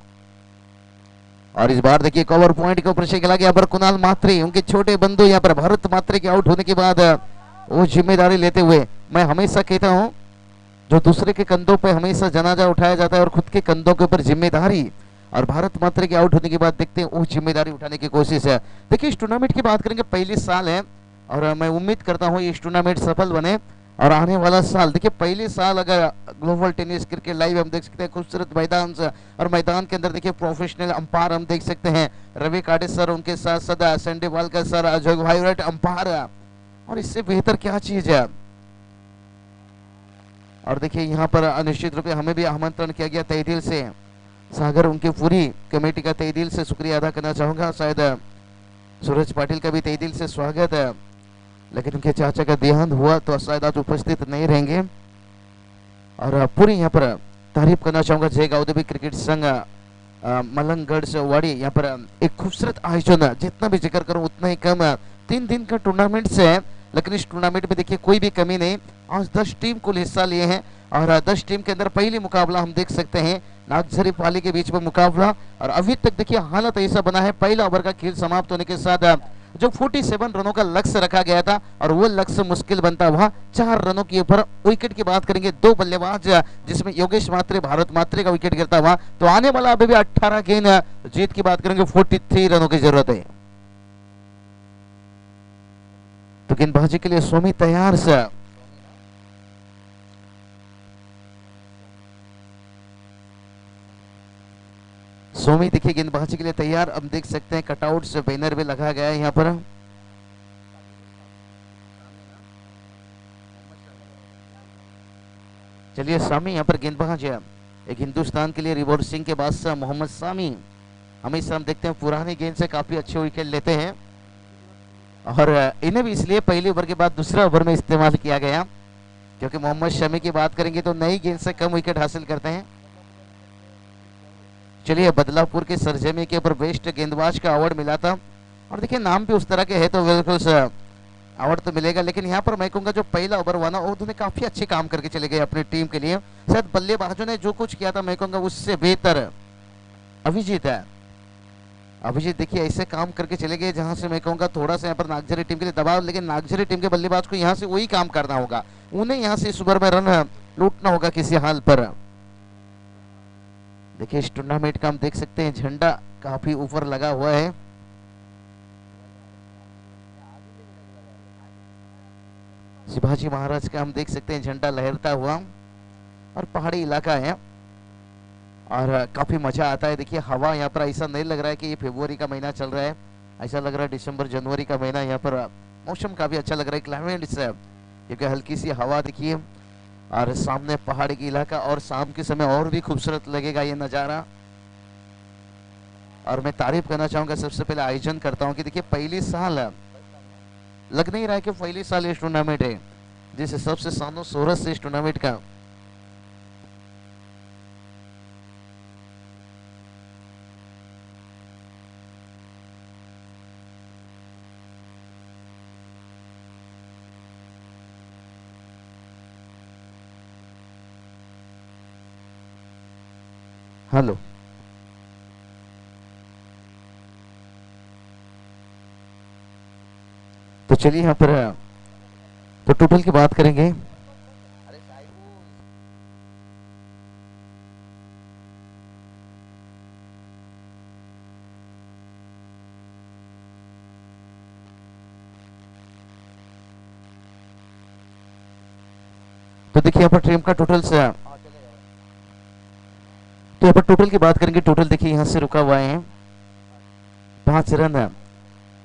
और इस बार देखिए कवर पॉइंट के ऊपर से खेला गया पर कुणाल मात्रे, उनके छोटे बंधु यहाँ पर भारत मात्रे के आउट होने के बाद वो जिम्मेदारी लेते हुए, मैं हमेशा कहता हूं जो दूसरे के कंधों पे हमेशा जनाजा उठाया जाता है और खुद के कंधों के ऊपर जिम्मेदारी, और भारत मात्रे के आउट होने के बाद देखते हैं वो जिम्मेदारी उठाने की कोशिश है। देखिए इस टूर्नामेंट की बात करेंगे, पहली साल है और मैं उम्मीद करता हूँ इस टूर्नामेंट सफल बने, और आने वाला साल देखिए पहले साल अगर ग्लोबल टेनिस क्रिकेट लाइव हम देख सकते हैं, खूबसूरत मैदान से, और मैदान के अंदर देखिए प्रोफेशनल अंपायर हम देख सकते हैं, रवि काटे सर, उनके साथ सदा संडे वालकर सर, अजय भाई अंपायर, और इससे बेहतर क्या चीज है। और देखिए यहाँ पर निश्चित रूप से हमें भी आमंत्रण किया गया तहे दिल से, सागर उनकी पूरी कमेटी का तहे दिल से शुक्रिया अदा करना चाहूंगा, शायद सूरज पाटिल का भी तहे दिल से स्वागत है, लेकिन उनके चाचा का देहांत हुआ तो शायद आज उपस्थित नहीं रहेंगे। और पूरी यहाँ पर तारीफ करना चाहूंगा जय गाउदेवी क्रिकेट संघ मलंगगढ़ से वाड़ी, यहाँ पर एक खूबसूरत आयोजन, जितना भी जिक्र करूं उतना ही कम, 3 दिन का टूर्नामेंट से, लेकिन इस टूर्नामेंट में देखिए कोई भी कमी नहीं, आज 10 टीम कुल हिस्सा लिए हैं, और 10 टीम के अंदर पहली मुकाबला हम देख सकते हैं नागझरी पाली के बीच में मुकाबला, और अभी तक देखिए हालत ऐसा बना है, पहला ओवर का खेल समाप्त होने के साथ जो 47 रनों का लक्ष्य रखा गया था, और वो लक्ष्य मुश्किल बनता हुआ 4 रनों के ऊपर, विकेट की बात करेंगे 2 बल्लेबाज जिसमें योगेश मात्रे, भारत मात्रे का विकेट गिरता हुआ, तो आने वाला अभी भी 18 गेंद जीत की बात करेंगे 43 रनों की जरूरत है। तो गेंदबाजी के लिए सोमी तैयार से, सोमी देखिए गेंदबाजी के लिए तैयार, अब देख सकते हैं कटआउट से बैनर भी लगा गया है यहाँ पर। चलिए सामी यहाँ पर गेंदबाज है, एक हिंदुस्तान के लिए रिवर्सिंग के बादशाह मोहम्मद सामी, हमेशा हम देखते हैं पुराने गेंद से काफी अच्छे विकेट लेते हैं, और इन्हें भी इसलिए पहले ओवर के बाद दूसरा ओवर में इस्तेमाल किया गया, क्योंकि मोहम्मद शमी की बात करेंगे तो नई गेंद से कम विकेट हासिल करते हैं। चलिए बदलापुर के सरजमी के ऊपर बेस्ट गेंदबाज का अवार्ड मिला था, और देखिए नाम भी उस तरह के है तो बिल्कुल अवार्ड तो मिलेगा, लेकिन यहाँ पर मैं कहूंगा जो पहला ओवर हुआ ना उन्होंने काफी अच्छे काम करके चले गए अपनी टीम के लिए। शायद बल्लेबाजों ने जो कुछ किया था मैं कहूंगा उससे बेहतर अभिजीत है। अभिजीत देखिए ऐसे काम करके चले गए जहां से मैं कहूंगा थोड़ा सा यहाँ पर नागझरी टीम के लिए दबाव, लेकिन नागझरी टीम के बल्लेबाज को यहाँ से वही काम करना होगा, उन्हें यहाँ से इस ओवर में रन लूटना होगा किसी हाल पर। देखिए इस टूर्नामेंट का हम देख सकते हैं झंडा काफी ऊपर लगा हुआ है। शिवाजी महाराज का हम देख सकते हैं झंडा लहरता हुआ, और पहाड़ी इलाका है और काफी मजा आता है। देखिए हवा यहाँ पर ऐसा नहीं लग रहा है कि ये फरवरी का महीना चल रहा है, ऐसा लग रहा है दिसंबर जनवरी का महीना। यहाँ पर मौसम काफी अच्छा लग रहा है, क्लाइमेट से क्योंकि हल्की सी हवा देखिए और सामने पहाड़ी की इलाका, और शाम के समय और भी खूबसूरत लगेगा ये नज़ारा। और मैं तारीफ करना चाहूंगा सबसे पहले आयोजन करता हूँ कि देखिए पहली साल लग नहीं रहा है कि पहली साल इस टूर्नामेंट है, जिस हिसाब से सामने सोरस से इस टूर्नामेंट का हेलो तो चलिए यहाँ पर तो टोटल की बात करेंगे। तो देखिए यहाँ पर टीम का टोटल से तो यहाँ पर टोटल की बात करेंगे। टोटल देखिए यहाँ से रुका हुआ है 5 रन,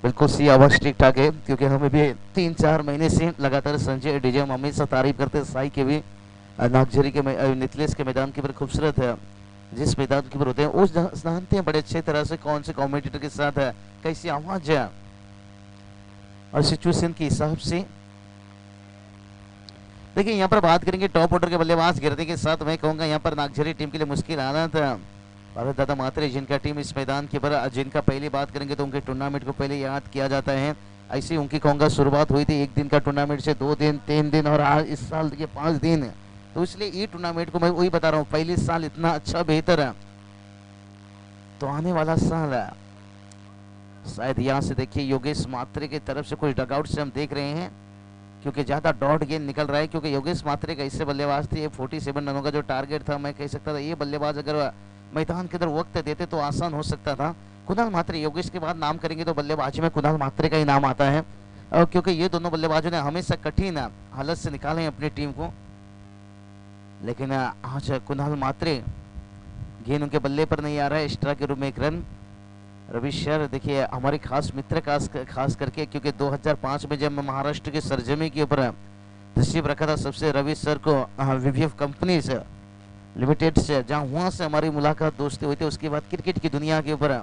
बिल्कुल सी आवाज ठीक ठाक है, क्योंकि हमें भी 3-4 महीने से लगातार संजय डीजे हम हमेशा तारीफ करते हैं साई के भी नागझरी के नितलेश के मैदान के ऊपर खूबसूरत है, जिस मैदान के ऊपर होते हैं वो जानते हैं बड़े अच्छे तरह से कौन से कॉमेडिएटर के साथ है कैसी आवाज है और सिचुएशन के हिसाब से। देखिए यहाँ पर बात करेंगे टॉप ऑर्डर के बल्लेबाज गिरने के साथ मैं कहूंगा यहाँ पर नागझरी टीम के लिए मुश्किल हालात भारत दादा मात्रे जिनका टीम इस मैदान के ऊपर जिनका पहली बात करेंगे तो उनके टूर्नामेंट को पहले याद किया जाता है। ऐसी उनकी कहूँगा शुरुआत हुई थी 1 दिन का टूर्नामेंट से 2 दिन 3 दिन और आज इस साल देखिए 5 दिन, तो इसलिए ये टूर्नामेंट को मैं वही बता रहा हूँ पहले साल इतना अच्छा बेहतर है, तो आने वाला साल है शायद यहाँ से देखिए योगेश मात्रे की तरफ से कुछ डगआउट से हम देख रहे हैं, क्योंकि ज़्यादा डॉट गेंद निकल रहा है, क्योंकि योगेश मात्रे का इससे बल्लेबाज थे 47 रनों का जो टारगेट था मैं कह सकता था ये बल्लेबाज अगर मैदान के अंदर वक्त देते तो आसान हो सकता था। कुणाल मात्रे योगेश के बाद नाम करेंगे तो बल्लेबाजी में कुणाल मात्रे का ही नाम आता है, क्योंकि ये दोनों बल्लेबाजों ने हमेशा कठिन हालत से निकाले हैं अपनी टीम को, लेकिन आज कुणाल मात्रे गेंद उनके बल्ले पर नहीं आ रहा है, एक्स्ट्रा के रूप में 1 रन। रवि सर देखिए हमारे खास मित्र खास करके, क्योंकि 2005 में जब मैं महाराष्ट्र के सरजमी के ऊपर तशरीफ रखा था सबसे रवि सर को वीवीएफ कंपनी से लिमिटेड से, जहां वहां से हमारी मुलाकात दोस्ती हुई थी, उसके बाद क्रिकेट की दुनिया के ऊपर।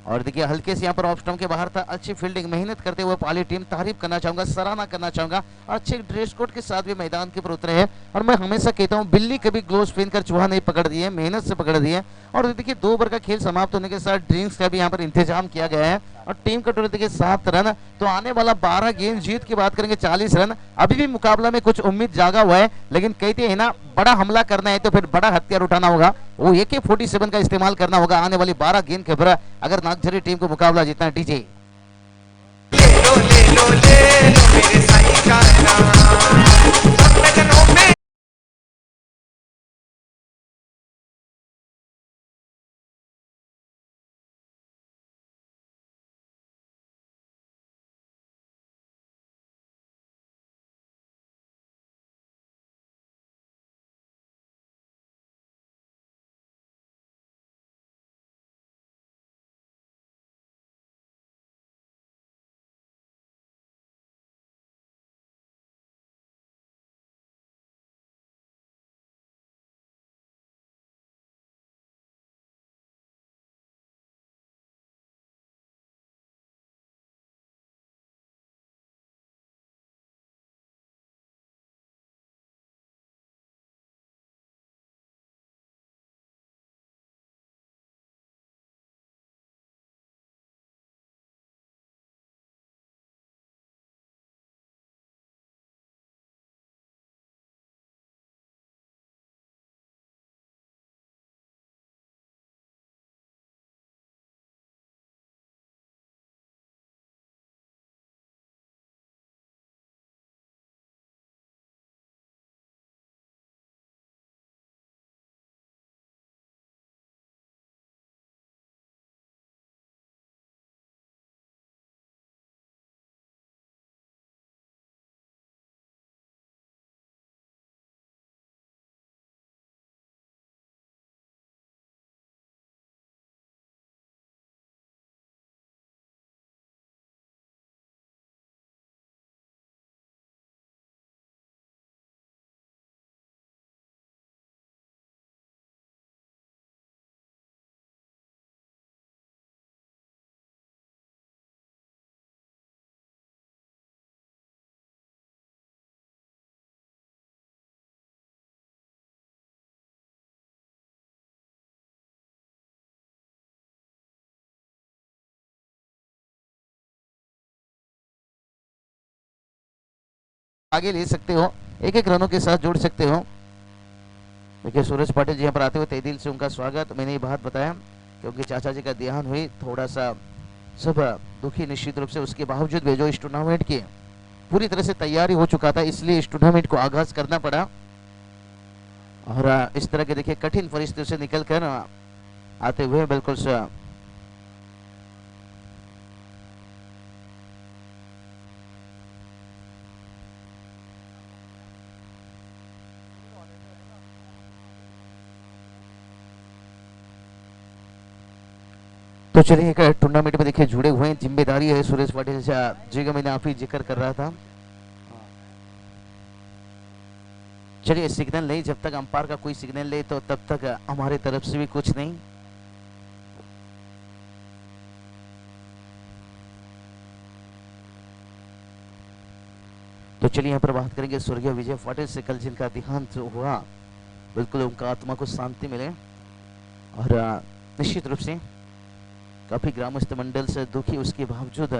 और देखिए हल्के से यहाँ पर ऑफ स्टंप के बाहर था, अच्छी फील्डिंग मेहनत करते हुए पाली टीम तारीफ करना चाहूंगा, सराहना करना चाहूंगा, अच्छे ड्रेस कोड के साथ भी मैदान के ऊपर उतरे हैं। और मैं हमेशा कहता हूँ बिल्ली कभी ग्लोव्स पहनकर चूहा नहीं पकड़ दिए, मेहनत से पकड़ दिए। और देखिए 2 ओवर का खेल समाप्त होने के साथ ड्रिंक्स का भी यहाँ पर इंतजाम किया गया है, और टीम का टोटल देखिए 7 रन, तो आने वाला 12 गेंद जीत की बात करेंगे 40 रन। अभी भी मुकाबला में कुछ उम्मीद जागा हुआ है, लेकिन कहते हैं ना बड़ा हमला करना है तो फिर बड़ा हथियार उठाना होगा, वो AK-47 का इस्तेमाल करना होगा आने वाली 12 गेंद के ऊपर अगर नागझरी टीम को मुकाबला जीतना है। डीजे ले लो मेरे साई का नाम। आगे ले सकते हो, एक एक रनों के साथ जोड़ सकते हो। देखिए सूरज पाटिल जी यहाँ पर आते हुए तहे दिल से उनका स्वागत। मैंने ये बात बताया क्योंकि चाचा जी का देहांत हुई, थोड़ा सा सब दुखी निश्चित रूप से, उसके बावजूद भी जो इस टूर्नामेंट की पूरी तरह से तैयारी हो चुका था, इसलिए इस टूर्नामेंट को आगाज करना पड़ा। और इस तरह के देखिए कठिन परिस्थितियों से निकल कर आते हुए बिल्कुल तो चलिए एक टूर्नामेंट में देखिए जुड़े हुए हैं, जिम्मेदारी है सुरेश पाटिल जी का, मैंने आप ही जिक्र कर रहा था। चलिए सिग्नल नहीं, जब तक अंपायर का कोई सिग्नल ले तो तब तक हमारे तरफ से भी कुछ नहीं। तो चलिए यहाँ पर बात करेंगे स्वर्गीय विजय पाटिल से, कल जिनका देहांत हुआ, बिल्कुल उनका आत्मा को शांति मिले। और निश्चित रूप से काफी ग्रामस्थ मंडल से दुखी उसके बावजूद,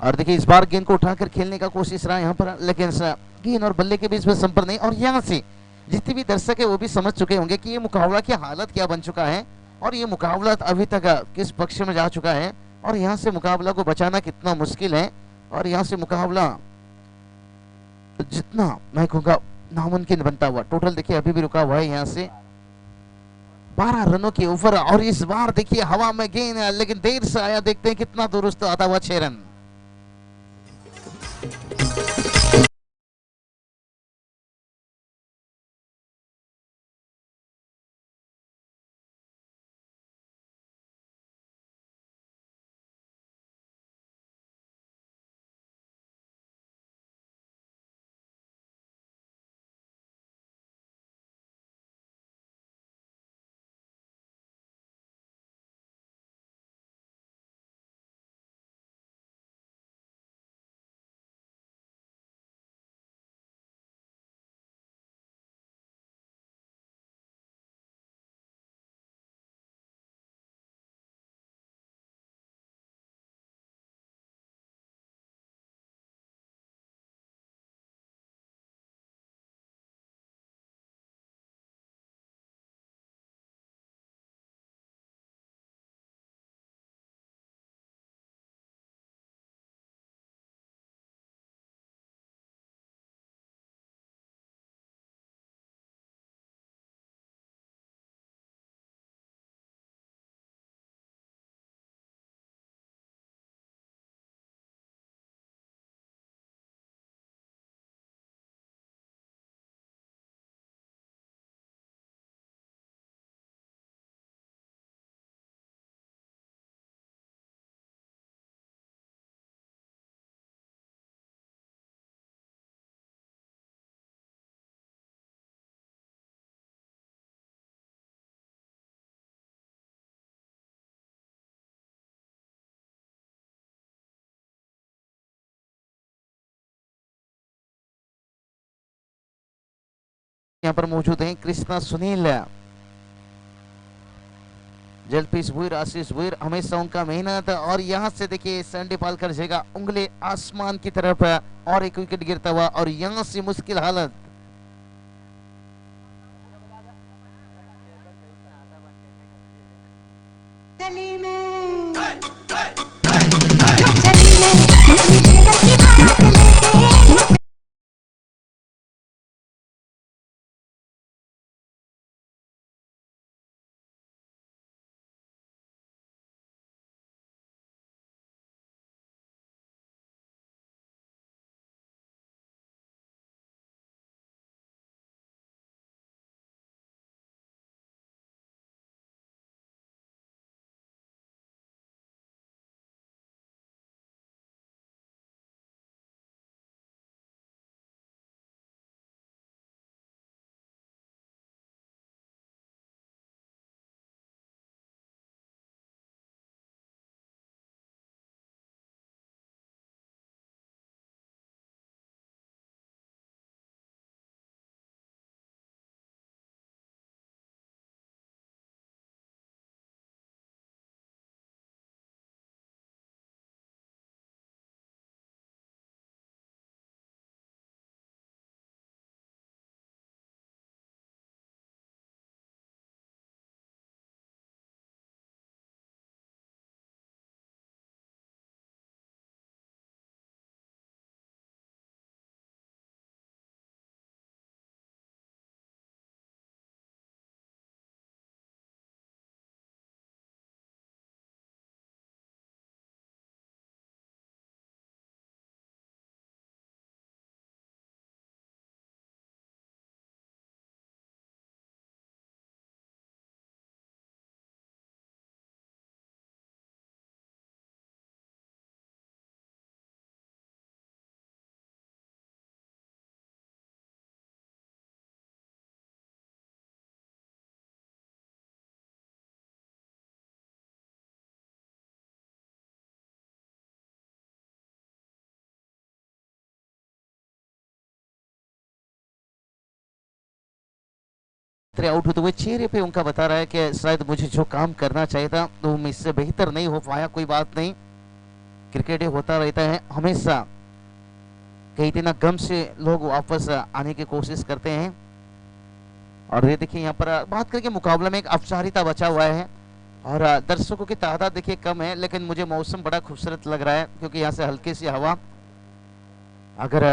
और देखिए इस बार गेंद को उठाकर खेलने का कोशिश रहा यहाँ पर, लेकिन गेंद और बल्ले के बीच में संपर्क नहीं। और यहाँ से जितने भी दर्शक है वो भी समझ चुके होंगे कि ये मुकाबला की हालत क्या बन चुका है और ये मुकाबला अभी तक किस पक्ष में जा चुका है और यहाँ से मुकाबला को बचाना कितना मुश्किल है। और यहाँ से मुकाबला जितना मैं कहूँगा नामुमकिन बनता हुआ, टोटल देखिए अभी भी रुका हुआ है यहाँ से 12 रनों के ऊपर। और इस बार देखिए हवा में गेंद, लेकिन देर से आया, देखते हैं कितना दुरुस्त आता हुआ 6 रन। यहाँ पर मौजूद हैं कृष्णा सुनील, जलपीश भुईर, आशीष भुईर, हमेशा उनका मेहनत। और यहाँ से देखिए संडे पाल कर जाएगा उंगली आसमान की तरफ और एक विकेट गिरता हुआ, और यहाँ से मुश्किल हालत। गली में गली में छात्र आउट होते हुए चेहरे पे उनका बता रहा है कि शायद मुझे जो काम करना चाहिए था तो मुझसे बेहतर नहीं हो पाया, कोई बात नहीं, क्रिकेट होता रहता है हमेशा। कई दिन गम से लोग वापस आने की कोशिश करते हैं। और ये देखिए यहाँ पर बात करके मुकाबले में एक औपचारिकता बचा हुआ है और दर्शकों की तादाद देखिए कम है, लेकिन मुझे मौसम बड़ा खूबसूरत लग रहा है क्योंकि यहाँ से हल्की सी हवा। अगर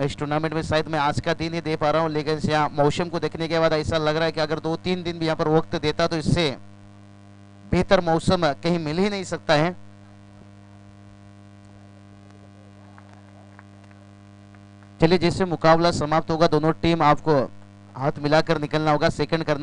इस टूर्नामेंट में शायद मैं आज का दिन ही दे पा रहा हूँ, लेकिन यहाँ मौसम को देखने के बाद ऐसा लग रहा है कि अगर 2-3 दिन भी यहाँ पर वक्त देता तो इससे बेहतर मौसम कहीं मिल ही नहीं सकता है। चलिए जैसे मुकाबला समाप्त होगा दोनों टीम आपको हाथ मिलाकर निकलना होगा, सेकंड करना